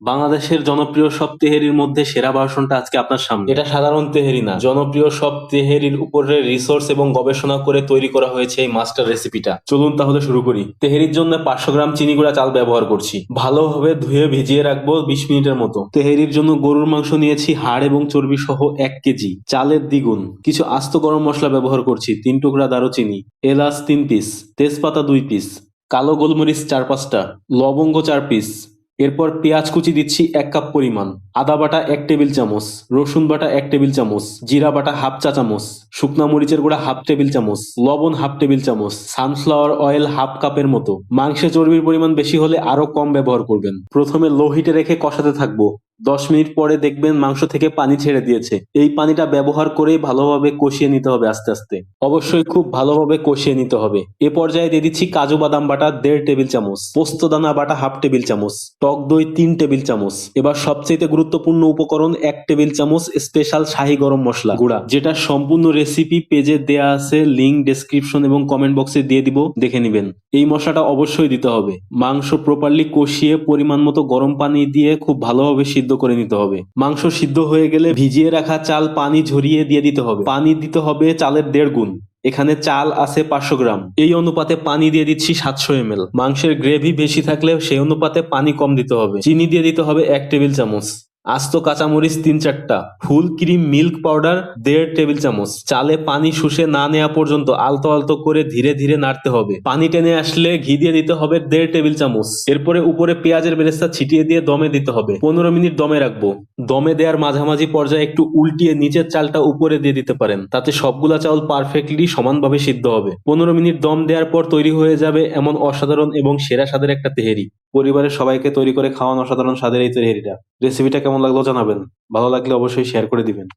বাংলাদেশের জনপ্রিয় সব তেহেরির মধ্যে সেরা ভার্সনটা আজকে আপনার সামনে। এটা সাধারণ তেহেরি না, জনপ্রিয় সব তেহেরির উপরে রিসোর্স এবং গবেষণা করে তৈরি করা হয়েছে এই মাস্টার রেসিপিটা। চলুন তাহলে শুরু করি। তেহেরির জন্য 500 গ্রাম চিনি গুঁড়া চাল ব্যবহার করছি। ভালোভাবে ধুয়ে ভিজিয়ে রাখবো 20 মিনিটের মতো। তেহেরির জন্য গরুর মাংস নিয়েছি হাড় এবং চর্বি সহ 1 কেজি, চালের দ্বিগুণ। কিছু আস্ত গরম মশলা ব্যবহার করছি, 3 টুকরা দারুচিনি, এলাচ 3 পিস, তেজপাতা 2 পিস, কালো গোলমরিচ 4-5টা, লবঙ্গ 4 পিস। এরপর পেঁয়াজ কুচি দিচ্ছি 1 কাপ পরিমাণ, আদা বাটা 1 টেবিল চামচ, রসুন বাটা 1 টেবিল চামচ, জিরা বাটা হাফ চা চামচ, শুকনা মরিচের গুঁড়া হাফ টেবিল চামচ, লবণ হাফ টেবিল চামচ, সানফ্লাওয়ার অয়েল হাফ কাপের মতো। মাংসে চর্বির পরিমাণ বেশি হলে আরো কম ব্যবহার করবেন। প্রথমে লো হিটে রেখে কষাতে থাকবো। 10 মিনিট পরে দেখবেন মাংস থেকে পানি ছেড়ে দিয়েছে। এই পানিটা ব্যবহার করেই ভালোভাবে কষিয়ে নিতে হবে আস্তে আস্তে। অবশ্যই খুব ভালোভাবে কষিয়ে নিতে হবে। এ পর্যায়ে দিয়ে দিচ্ছি কাজু বাদাম বাটা 1.5 টেবিল চামচ, পোস্ত দানা বাটা হাফ টেবিল চামচ, টক দই 3 টেবিল চামচ। এবার সবচেয়ে গুরুত্বপূর্ণ উপকরণ 1 টেবিল চামচ স্পেশাল শাহি গরম মশলা গুঁড়া, যেটা সম্পূর্ণ রেসিপি পেজে দেয়া আছে, লিংক ডেসক্রিপশন এবং কমেন্ট বক্সে দিয়ে দিব, দেখে নিবেন। এই মশলাটা অবশ্যই দিতে হবে। মাংস প্রপারলি কষিয়ে পরিমাণ মতো গরম পানি দিয়ে খুব ভালোভাবে সিদ্ধ করে নিতে হবে। মাংস সিদ্ধ হয়ে গেলে ভিজিয়ে রাখা চাল পানি ঝরিয়ে দিয়ে দিতে হবে। পানি দিতে হবে চালের 1.5 গুণ। এখানে চাল আছে 500 গ্রাম, এই অনুপাতে পানি দিয়ে দিচ্ছি 700 ml। মাংসের গ্রেভি বেশি থাকলে সেই অনুপাতে পানি কম দিতে হবে। চিনি দিয়ে দিতে হবে 1 টেবিল চামচ, আস্ত কাঁচামরিচ 3-4টা, full cream milk powder 1.5 table চামচ। চালে পানি শুষে না নেওয়া পর্যন্ত আলতো আলতো করে ধীরে ধীরে নাড়তে হবে। পানি টেনে আসলে ঘি দিয়ে দিতে হবে 1.5 টেবিল চামচ। এরপরে উপরে পেঁয়াজের বেরেস্তা ছিটিয়ে দিয়ে দমে দিতে হবে। 15 মিনিট দমে রাখবো। দমে দেওয়ার মাঝামাঝি পর্যায়ে একটু উল্টিয়ে নিচের চালটা উপরে দিয়ে দিতে পারেন, তাতে সবগুলা চাউল পারফেক্টলি সমানভাবে সিদ্ধ হবে। 15 মিনিট দম দেওয়ার পর তৈরি হয়ে যাবে এমন অসাধারণ এবং সেরা স্বাদের একটা তেহেরি। পরিবারের সবাইকে তৈরি করে খাওয়ান অসাধারণ স্বাদের এই তেহেরিটা। রেসিপিটা কেমন লাগলো জানাবেন। ভালো লাগলে অবশ্যই শেয়ার করে দিবেন।